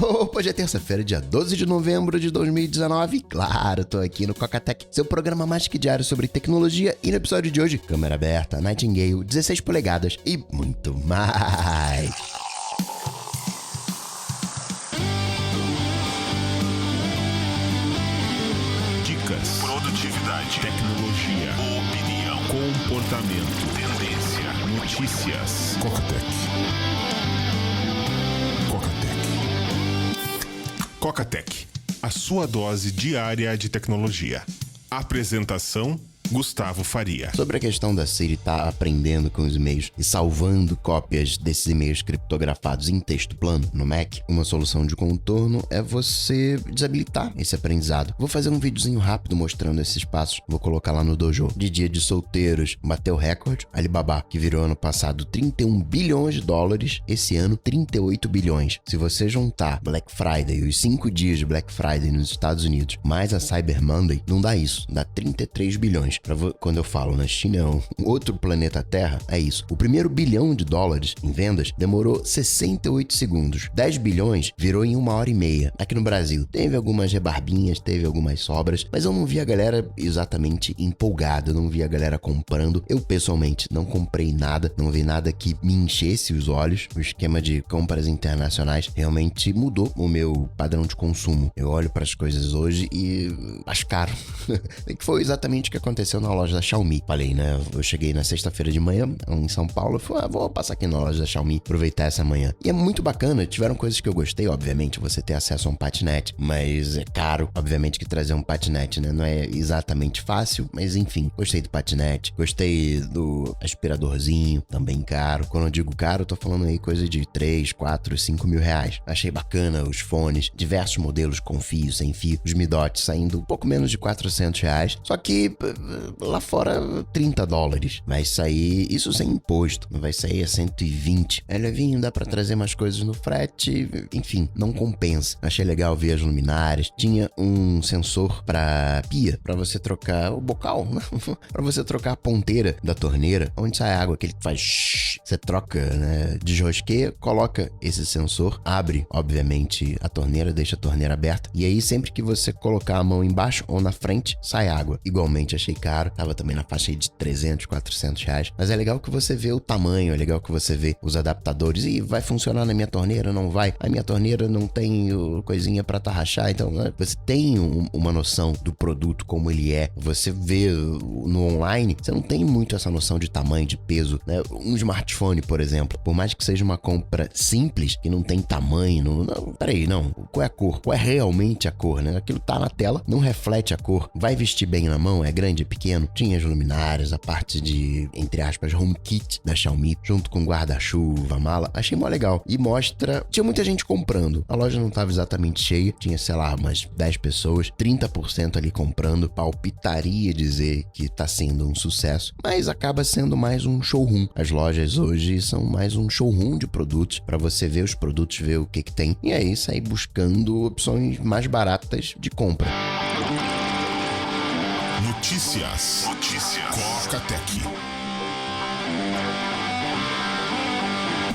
Hoje é terça-feira, dia 12 de novembro de 2019. Claro, tô aqui no Cocatec, seu programa mais que diário sobre tecnologia. E no episódio de hoje, câmera aberta, Nightingale, 16 polegadas e muito mais. Dicas, produtividade, tecnologia, opinião, comportamento, tendência, notícias. Cocatec. Cocatec, a sua dose diária de tecnologia. Apresentação: Gustavo Faria. Sobre a questão da Siri estar aprendendo com os e-mails e salvando cópias desses e-mails criptografados em texto plano no Mac, uma solução de contorno é você desabilitar esse aprendizado. Vou fazer um videozinho rápido mostrando esses passos, vou colocar lá no Dojo. De dia de solteiros, bateu recorde. Alibaba, que virou ano passado 31 bilhões de dólares, esse ano 38 bilhões. Se você juntar Black Friday e os 5 dias de Black Friday nos Estados Unidos, mais a Cyber Monday, não dá isso, dá 33 bilhões. Quando eu falo na China é um outro planeta Terra, é isso. O primeiro bilhão de dólares em vendas demorou 68 segundos. 10 bilhões virou em 1h30. Aqui no Brasil teve algumas rebarbinhas, teve algumas sobras, mas eu não vi a galera exatamente empolgada, eu não vi a galera comprando. Eu pessoalmente não comprei nada, não vi nada que me enchesse os olhos. O esquema de compras internacionais realmente mudou o meu padrão de consumo. Eu olho para as coisas hoje e acho caro. Que foi exatamente o que aconteceu na loja da Xiaomi. Falei, né? Eu cheguei na sexta-feira de manhã em São Paulo. Eu falei, vou passar aqui na loja da Xiaomi, aproveitar essa manhã. E é muito bacana. Tiveram coisas que eu gostei, obviamente, você ter acesso a um patinete, mas é caro, obviamente, que trazer um patinete, né? Não é exatamente fácil, mas enfim, gostei do patinete, gostei do aspiradorzinho, também caro. Quando eu digo caro, eu tô falando aí coisa de 3, 4, 5 mil reais. Achei bacana os fones, diversos modelos com fio, sem fio, os Mi Dot saindo um pouco menos de 400 reais. Só que lá fora, 30 dólares. Vai sair, isso sem imposto, vai sair a 120. É levinho, dá pra trazer mais coisas no frete, enfim, não compensa. Achei legal ver as luminárias. Tinha um sensor pra pia, pra você trocar o bocal, né? Pra você trocar a ponteira da torneira, onde sai a água, aquele que faz shhh. Você troca, né? Desrosqueia, coloca esse sensor, abre, obviamente, a torneira, deixa a torneira aberta. E aí, sempre que você colocar a mão embaixo ou na frente, sai água. Igualmente, achei caro, tava também na faixa aí de 300, 400 reais, mas é legal que você vê o tamanho, é legal que você vê os adaptadores, e vai funcionar na minha torneira, não vai? A minha torneira não tem coisinha pra tarrachar, então né? Você tem uma noção do produto, como ele é, você vê no online, você não tem muito essa noção de tamanho, de peso, né? Um smartphone, por exemplo, por mais que seja uma compra simples, que não tem tamanho, peraí, qual é a cor? Qual é realmente a cor, né? Aquilo tá na tela, não reflete a cor, vai vestir bem na mão, é grande, pequeno. Tinha as luminárias, a parte de, entre aspas, HomeKit da Xiaomi, junto com guarda-chuva, mala. Achei mó legal. E mostra... Tinha muita gente comprando. A loja não estava exatamente cheia. Tinha, sei lá, umas 10 pessoas. 30% ali comprando. Palpitaria dizer que tá sendo um sucesso. Mas acaba sendo mais um showroom. As lojas hoje são mais um showroom de produtos. Para você ver os produtos, ver o que tem. E aí, sair buscando opções mais baratas de compra. Notícias. Cocatec.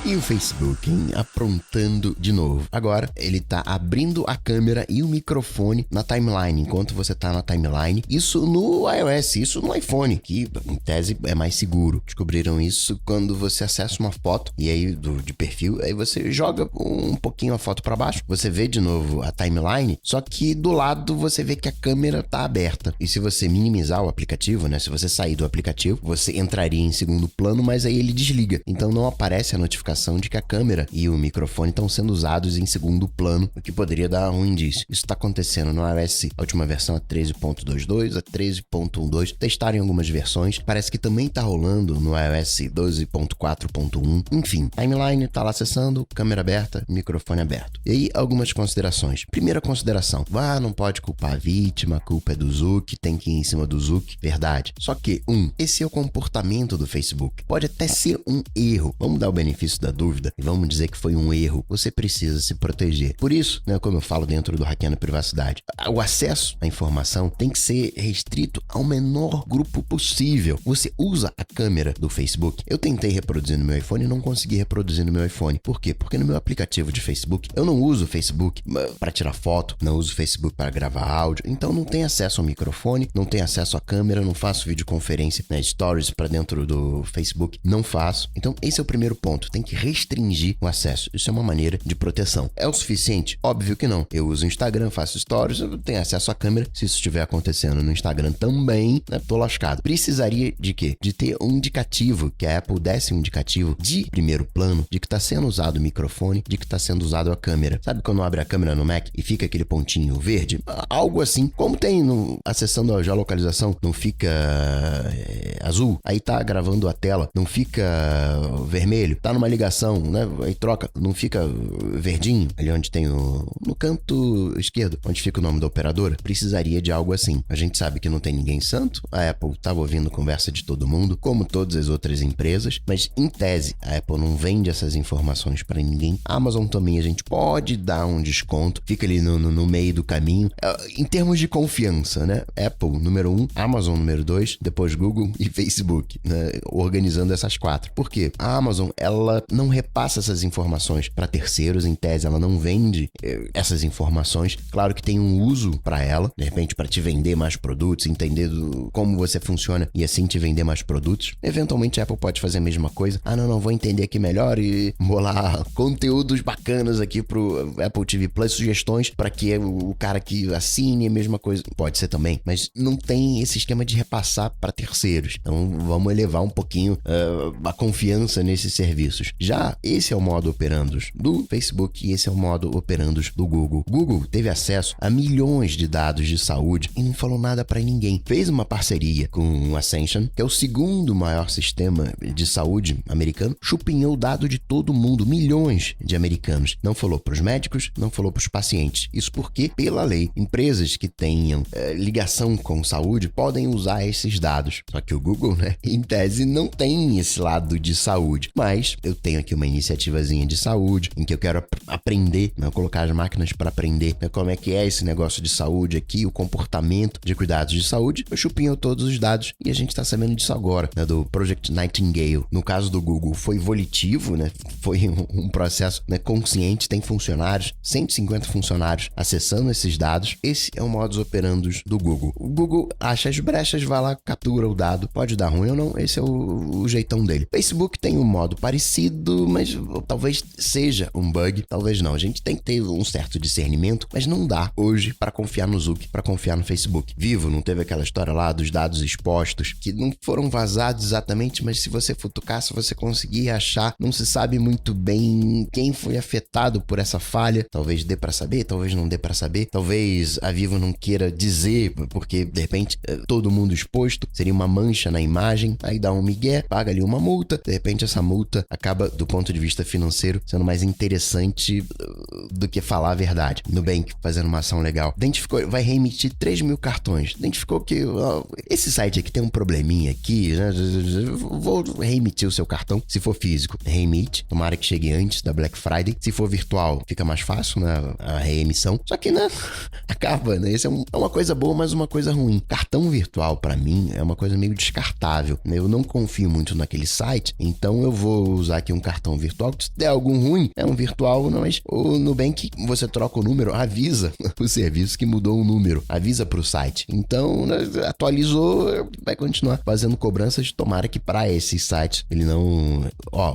E o Facebook, hein? Aprontando de novo. Agora, ele tá abrindo a câmera e o microfone na timeline, enquanto você tá na timeline. Isso no iOS, isso no iPhone, que em tese é mais seguro. Descobriram isso quando você acessa uma foto, e aí de perfil, aí você joga um pouquinho a foto para baixo, você vê de novo a timeline, só que do lado você vê que a câmera tá aberta. E se você minimizar o aplicativo, né? Se você sair do aplicativo, você entraria em segundo plano, mas aí ele desliga. Então não aparece a notificação de que a câmera e o microfone estão sendo usados em segundo plano, o que poderia dar um indício. Isso está acontecendo no iOS, a última versão é 13.22, a 13.12, testaram em algumas versões, parece que também está rolando no iOS 12.4.1, enfim, timeline tá lá acessando, câmera aberta, microfone aberto. E aí, algumas considerações. Primeira consideração, não pode culpar a vítima, a culpa é do Zuck, tem que ir em cima do Zuck, verdade. Só que, esse é o comportamento do Facebook. Pode até ser um erro, vamos dar o benefício da dúvida e vamos dizer que foi um erro, você precisa se proteger. Por isso, né, como eu falo dentro do Hackeando Privacidade, o acesso à informação tem que ser restrito ao menor grupo possível. Você usa a câmera do Facebook. Eu tentei reproduzir no meu iPhone e não consegui reproduzir no meu iPhone. Por quê? Porque no meu aplicativo de Facebook, eu não uso o Facebook para tirar foto, não uso o Facebook para gravar áudio, então não tem acesso ao microfone, não tem acesso à câmera, não faço videoconferência, né, stories para dentro do Facebook, não faço. Então esse é o primeiro ponto, tem que restringir o acesso. Isso é uma maneira de proteção. É o suficiente? Óbvio que não. Eu uso o Instagram, faço stories, eu tenho acesso à câmera. Se isso estiver acontecendo no Instagram também, né, tô lascado. Precisaria de quê? De ter um indicativo, que a Apple desse um indicativo de primeiro plano, de que está sendo usado o microfone, de que está sendo usado a câmera. Sabe quando abre a câmera no Mac e fica aquele pontinho verde? Algo assim. Como tem acessando a geolocalização, não fica azul, aí tá gravando a tela, não fica vermelho, tá numa ligação, né? Aí troca, não fica verdinho, ali onde tem no canto esquerdo, onde fica o nome da operadora. Precisaria de algo assim. A gente sabe que não tem ninguém santo, a Apple tava ouvindo conversa de todo mundo, como todas as outras empresas, mas em tese, a Apple não vende essas informações para ninguém. A Amazon também a gente pode dar um desconto, fica ali no meio do caminho. Em termos de confiança, né? Apple, número 1, Amazon, número 2, depois Google e Facebook, né? Organizando essas 4. Por quê? A Amazon, ela não repassa essas informações para terceiros, em tese, ela não vende essas informações. Claro que tem um uso para ela, de repente para te vender mais produtos, entender como você funciona e assim te vender mais produtos. Eventualmente a Apple pode fazer a mesma coisa. Não, vou entender aqui melhor e bolar conteúdos bacanas aqui pro Apple TV Plus, sugestões para que o cara que assine a mesma coisa. Pode ser também, mas não tem esse esquema de repassar para terceiros. Então vamos elevar um pouquinho a confiança nesses serviços. Já esse é o modo operandos do Facebook e esse é o modo operandos do Google. Google teve acesso a milhões de dados de saúde e não falou nada para ninguém. Fez uma parceria com o Ascension, que é o segundo maior sistema de saúde americano, chupinhou o dado de todo mundo, milhões de americanos. Não falou para os médicos, não falou para os pacientes. Isso porque, pela lei, empresas que tenham ligação com saúde podem usar esses dados. Só que o Google, né, em tese, não tem esse lado de saúde. Mas eu tenho aqui uma iniciativazinha de saúde, em que eu quero aprender, né, colocar as máquinas para aprender, né, como é que é esse negócio de saúde aqui, o comportamento de cuidados de saúde. Eu chupinho todos os dados e a gente está sabendo disso agora, né, do Project Nightingale. No caso do Google, foi volitivo, né, foi um processo, né, consciente, tem funcionários, 150 funcionários acessando esses dados. Esse é o modus operandi do Google. O Google acha as brechas, vai lá, captura o dado, pode dar ruim ou não, esse é o jeitão dele. Facebook tem um modo parecido, mas talvez seja um bug, talvez não. A gente tem que ter um certo discernimento, mas não dá hoje para confiar no Zuck, para confiar no Facebook. Vivo, não teve aquela história lá dos dados expostos, que não foram vazados exatamente, mas se você futucar, se você conseguir achar, não se sabe muito bem quem foi afetado por essa falha. Talvez dê para saber, talvez não dê para saber. Talvez a Vivo não queira dizer, porque de repente todo mundo exposto, seria uma mancha na imagem, aí dá um migué, paga ali uma multa, de repente essa multa acaba, do ponto de vista financeiro, sendo mais interessante do que falar a verdade. Nubank fazendo uma ação legal, identificou, vai reemitir 3 mil cartões, identificou que esse site aqui tem um probleminha aqui, né? Vou reemitir o seu cartão, se for físico, reemite, tomara que chegue antes da Black Friday. Se for virtual, fica mais fácil, né, a reemissão, só que, né, acaba, né, isso é uma coisa boa, mas uma coisa ruim. Cartão virtual, pra mim, é uma coisa meio descartável, né? Eu não confio muito naquele site, então eu vou usar aqui um cartão virtual, se der algum ruim, é um virtual, não, mas o Nubank, você troca o número, avisa o serviço que mudou o número, avisa pro site. Então, né, atualizou, vai continuar fazendo cobranças, tomara que para esse site ele não,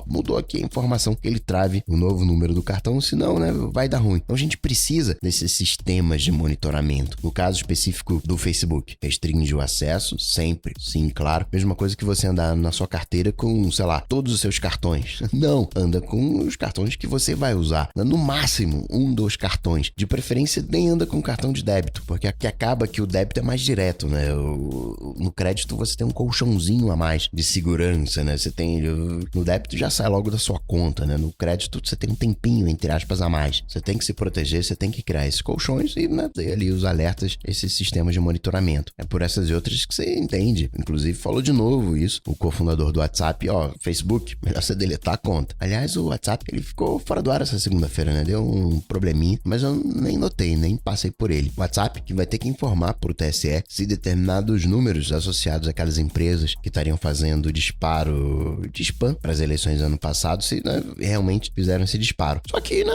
mudou aqui a informação, que ele trave o novo número do cartão, senão, né, vai dar ruim. Então a gente precisa desses sistemas de monitoramento. No caso específico do Facebook, restringe o acesso sempre, sim, claro. Mesma coisa que você andar na sua carteira com, sei lá, todos os seus cartões. Não, anda com os cartões que você vai usar. No máximo, 2 cartões. De preferência, nem anda com cartão de débito, porque aqui acaba que o débito é mais direto, né? No crédito você tem um colchãozinho a mais de segurança, né? Você tem, no débito já sai logo da sua conta, né? No crédito você tem um tempinho, entre aspas, a mais. Você tem que se proteger, você tem que criar esses colchões e, né, ter ali os alertas, esses sistemas de monitoramento. É por essas e outras que você entende. Inclusive, falou de novo isso, o cofundador do WhatsApp, Facebook, melhor você deletar fechar a conta. Aliás, o WhatsApp, ele ficou fora do ar essa segunda-feira, né? Deu um probleminha, mas eu nem notei, nem passei por ele. O WhatsApp que vai ter que informar pro TSE se determinados números associados àquelas empresas que estariam fazendo disparo de spam para as eleições do ano passado, se, né, realmente fizeram esse disparo. Só que, né,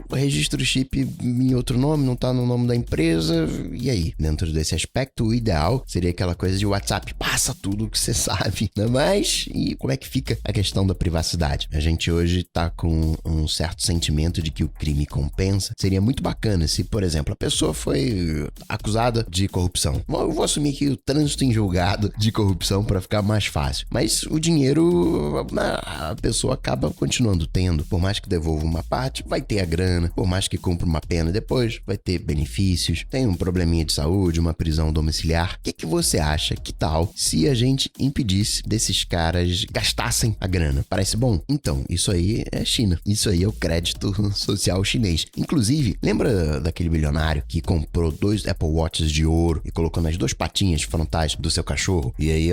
o registro chip em outro nome, não tá no nome da empresa, e aí? Dentro desse aspecto, o ideal seria aquela coisa de WhatsApp, passa tudo o que você sabe, né? Mas, e como é que fica a questão da privacidade? A gente hoje tá com um certo sentimento de que o crime compensa. Seria muito bacana se, por exemplo, a pessoa foi acusada de corrupção. Eu vou assumir que o trânsito em julgado de corrupção para ficar mais fácil. Mas o dinheiro, a pessoa acaba continuando tendo. Por mais que devolva uma parte, vai ter a grana. Por mais que cumpra uma pena depois, vai ter benefícios. Tem um probleminha de saúde, uma prisão domiciliar. O que você acha? Que tal se a gente impedisse desses caras gastassem a grana? Parece bom? Então, isso aí é China. Isso aí é o crédito social chinês. Inclusive, lembra daquele bilionário que comprou 2 Apple Watches de ouro e colocou nas 2 patinhas frontais do seu cachorro? E aí,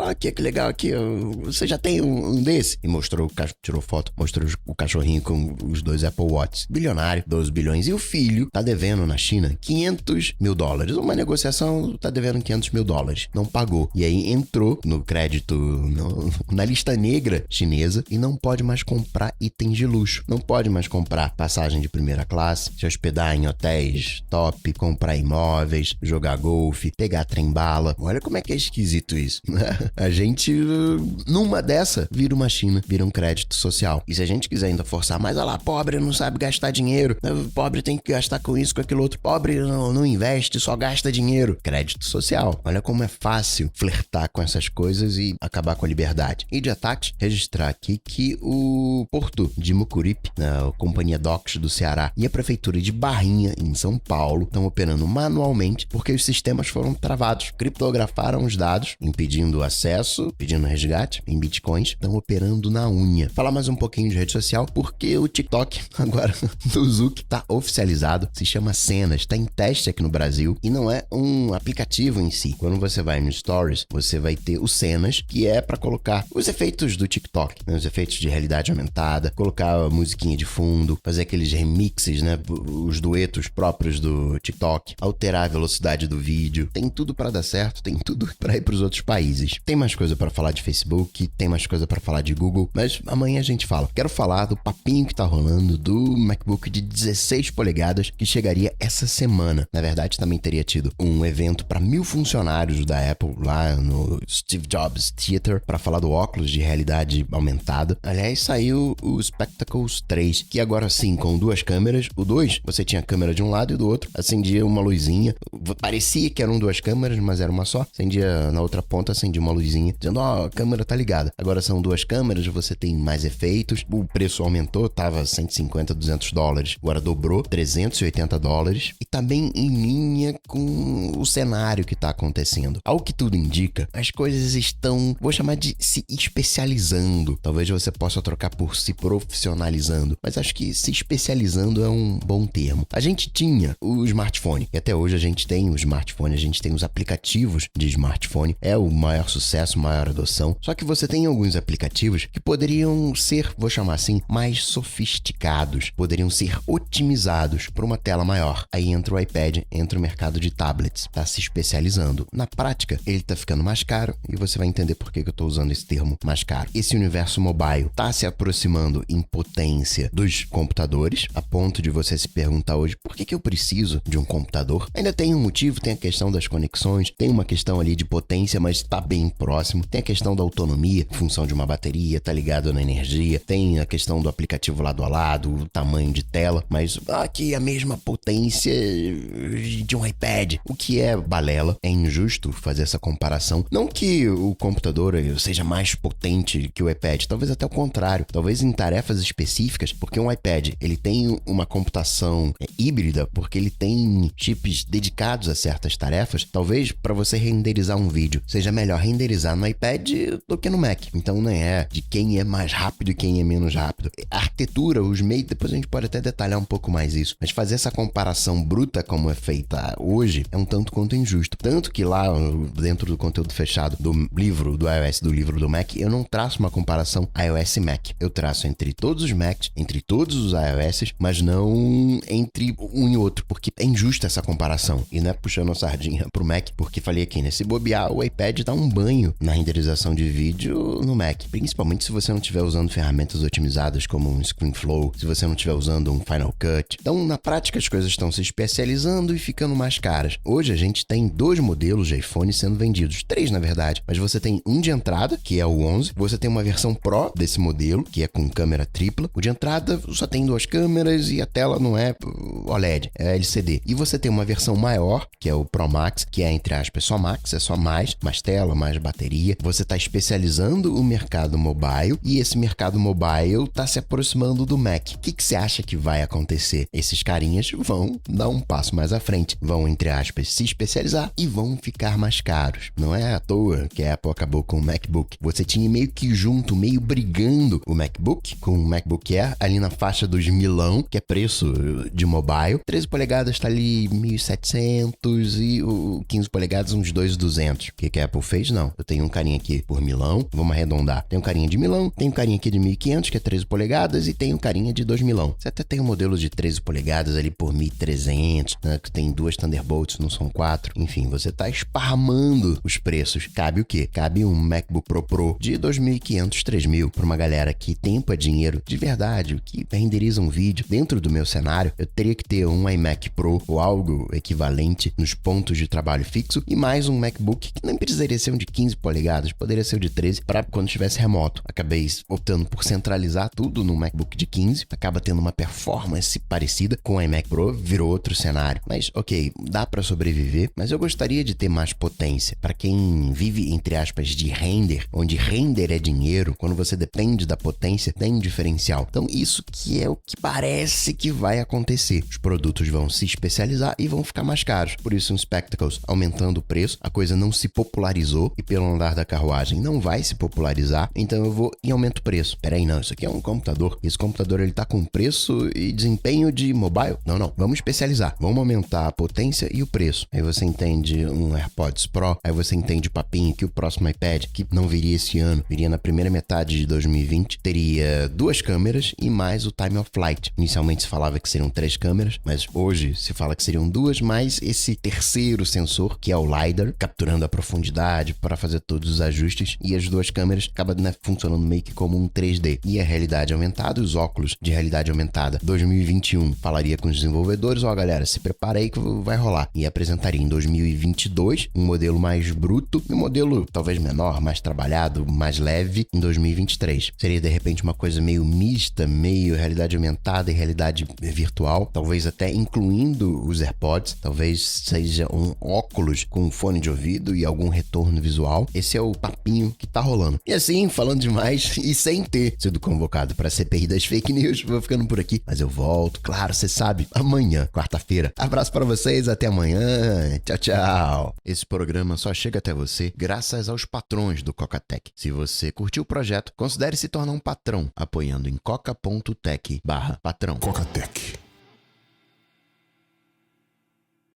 aqui, que legal aqui, você já tem um desse? E mostrou o cachorro, tirou foto, mostrou o cachorrinho com os 2 Apple Watches. Bilionário, 12 bilhões. E o filho tá devendo na China $500 mil. Uma negociação tá devendo $500 mil. Não pagou. E aí entrou no crédito, na lista negra chinesa e não pode mais comprar itens de luxo. Não pode mais comprar passagem de primeira classe, se hospedar em hotéis top, comprar imóveis, jogar golfe, pegar trem-bala. Olha como é que é esquisito isso. A gente, numa dessa, vira uma China, vira um crédito social. E se a gente quiser ainda forçar mais, olha lá, pobre não sabe gastar dinheiro, pobre tem que gastar com isso, com aquilo outro, pobre não investe, só gasta dinheiro. Crédito social. Olha como é fácil flertar com essas coisas e acabar com a liberdade. E de ataque, registrar aqui que o Porto de Mucuripe, a Companhia Docks do Ceará e a Prefeitura de Barrinha, em São Paulo, estão operando manualmente porque os sistemas foram travados. Criptografaram os dados, impedindo acesso, pedindo resgate em bitcoins, estão operando na unha. Falar mais um pouquinho de rede social, porque o TikTok, agora do Zuck, tá oficializado, se chama Cenas, tá em teste aqui no Brasil e não é um aplicativo em si. Quando você vai no Stories, você vai ter o Cenas, que é para colocar os efeitos do TikTok, né? Os efeitos de realidade aumentada, colocar a musiquinha de fundo, fazer aqueles remixes, né? Os duetos próprios do TikTok, alterar a velocidade do vídeo. Tem tudo para dar certo, tem tudo para ir para os outros países. Tem mais coisa para falar de Facebook, tem mais coisa para falar de Google, mas amanhã a gente fala. Quero falar do papinho que tá rolando do MacBook de 16 polegadas que chegaria essa semana. Na verdade, também teria tido um evento para 1.000 funcionários da Apple lá no Steve Jobs Theater para falar do óculos de realidade aumentada. Aliás, saiu o Spectacles 3, que agora sim, com 2 câmeras. O 2, você tinha a câmera de um lado e do outro, acendia uma luzinha. Parecia que eram 2 câmeras, mas era uma só. Acendia na outra ponta, acendia uma luzinha, dizendo, a câmera tá ligada. Agora são 2 câmeras, você tem mais efeitos. O preço aumentou, tava $150, $200. Agora dobrou, $380. E tá bem em linha com o cenário que tá acontecendo. Ao que tudo indica, as coisas estão, vou chamar de se especializando. Talvez você possa trocar por se profissionalizando, mas acho que se especializando é um bom termo. A gente tinha o smartphone, e até hoje a gente tem o smartphone, a gente tem os aplicativos de smartphone, é o maior sucesso, maior adoção. Só que você tem alguns aplicativos que poderiam ser, vou chamar assim, mais sofisticados, poderiam ser otimizados para uma tela maior. Aí entra o iPad, entra o mercado de tablets, tá se especializando. Na prática, ele tá ficando mais caro e você vai entender por que eu tô usando esse termo mais caro. Esse universo mobile tá se aproximando em potência dos computadores, a ponto de você se perguntar hoje, por que eu preciso de um computador? Ainda tem um motivo, tem a questão das conexões, tem uma questão ali de potência, mas tá bem próximo. Tem a questão da autonomia, função de uma bateria, tá ligado na energia. Tem a questão do aplicativo lado a lado, o tamanho de tela, mas aqui a mesma potência de um iPad. O que é balela, é injusto fazer essa comparação. Não que o computador seja mais potente que o iPad, talvez até o contrário. Talvez em tarefas específicas, porque um iPad, ele tem uma computação híbrida, porque ele tem chips dedicados a certas tarefas. Talvez para você renderizar um vídeo, seja melhor renderizar no iPad do que no Mac. Então não é de quem é mais rápido e quem é menos rápido. A arquitetura, os meios, depois a gente pode até detalhar um pouco mais isso. Mas fazer essa comparação bruta como é feita hoje é um tanto quanto injusto. Tanto que lá dentro do conteúdo fechado do livro do iOS, do livro do Mac, eu não traço uma comparação iOS e Mac. Eu traço entre todos os Macs, entre todos os iOS, mas não entre um e outro, porque é injusta essa comparação. E não é puxando a sardinha pro Mac, porque falei aqui, né? Se bobear, o iPad dá um banho na renderização de vídeo no Mac. Principalmente se você não estiver usando ferramentas otimizadas como um ScreenFlow, se você não estiver usando um Final Cut. Então, na prática, as coisas estão se especializando e ficando mais caras. Hoje, a gente tem 2 modelos de iPhone sendo vendidos. 3, na verdade. Mas você tem um de entrada, que é o 11. Você tem uma versão Pro desse modelo, que é com câmera tripla. O de entrada só tem 2 câmeras e a tela não é OLED, é LCD. E você tem uma versão maior, que é o Pro Max, que é, entre aspas, só Max, é só mais tela, mais bateria. Você está especializando o mercado mobile e esse mercado mobile está se aproximando do Mac. O que você acha que vai acontecer? Esses carinhas vão dar um passo mais à frente, vão, entre aspas, se especializar e vão ficar mais caros. Não é à toa que a Apple acabou com o MacBook. Você tinha meio que junto, meio brigando o MacBook com o MacBook Air ali na faixa dos milão, que é preço de mobile. 13 polegadas está ali 1.700 e o 15 polegadas uns 2.200. O que a Apple fez? Não. Eu tenho um carinha aqui por milão, vamos arredondar. Tem um carinha de milão, tem um carinha aqui de 1.500, que é 13 polegadas, e tem um carinha de 2 milão. Você até tem um modelo de 13 polegadas ali por 1.300, né, que tem 2 Thunderbolts, não são 4. Enfim, você tá esparramando os preços. Cabe o quê? Cabe um MacBook Pro de 2.500, 3.000 para uma galera que tempo é dinheiro de verdade, que renderiza um vídeo. Dentro do meu cenário, eu teria que ter um iMac Pro ou algo equivalente nos pontos de trabalho fixo e mais um MacBook que nem precisaria ser um de 15 polegadas, poderia ser o de 13 para quando estivesse remoto. Acabei optando por centralizar tudo no MacBook de 15, acaba tendo uma performance parecida com o iMac Pro, virou outro cenário. Mas ok, dá para sobreviver, mas eu gostaria de ter mais potência. Para quem vive, entre aspas, de render, onde render é dinheiro, quando você depende da potência, tem um diferencial. Então isso que é o que parece que vai acontecer. Os produtos vão se especializar e vão ficar mais caros. Por isso, um Spectacles aumentando o preço, a coisa não se popularizou e pelo andar da carruagem não vai se popularizar, então eu vou em aumento o preço. Peraí, não, isso aqui é um computador. Esse computador ele tá com preço e desempenho de mobile? Não, vamos especializar. Vamos aumentar a potência e o preço. Aí você entende um AirPods Pro, aí você entende o papinho que o próximo iPad, que não viria esse ano, viria na primeira metade de 2020, teria 2 câmeras e mais o Time of Flight. Inicialmente se falava que seriam 3 câmeras, mas hoje se fala que seriam 2, mais esse terceiro sensor, que é o LiDAR, capturando a profundidade para fazer todos os ajustes, e as 2 câmeras acabam, né, funcionando meio que como um 3D. E a realidade aumentada, os óculos de realidade aumentada 2021, falaria com os desenvolvedores, ó galera, se prepara aí que vai rolar. E apresentaria em 2022 um modelo mais bruto e um modelo talvez menor, mais trabalhado, mais leve em 2023. Seria de repente uma coisa meio mista, meio realidade aumentada e realidade virtual, talvez até incluindo os AirPods, talvez seja um óculos com fone de ouvido e algum retorno visual. Esse é o papinho que tá rolando. E assim, falando demais e sem ter sido convocado para a CPI das fake news, vou ficando por aqui, mas eu volto, claro, você sabe, amanhã, quarta-feira. Abraço para vocês, até amanhã. Tchau, tchau. Esse programa só chega até você graças aos patrões do Coca-Tech. Se você curtiu o projeto, considere se tornar um patrão apoiando em coca.tech/patrão. Coca-Tech.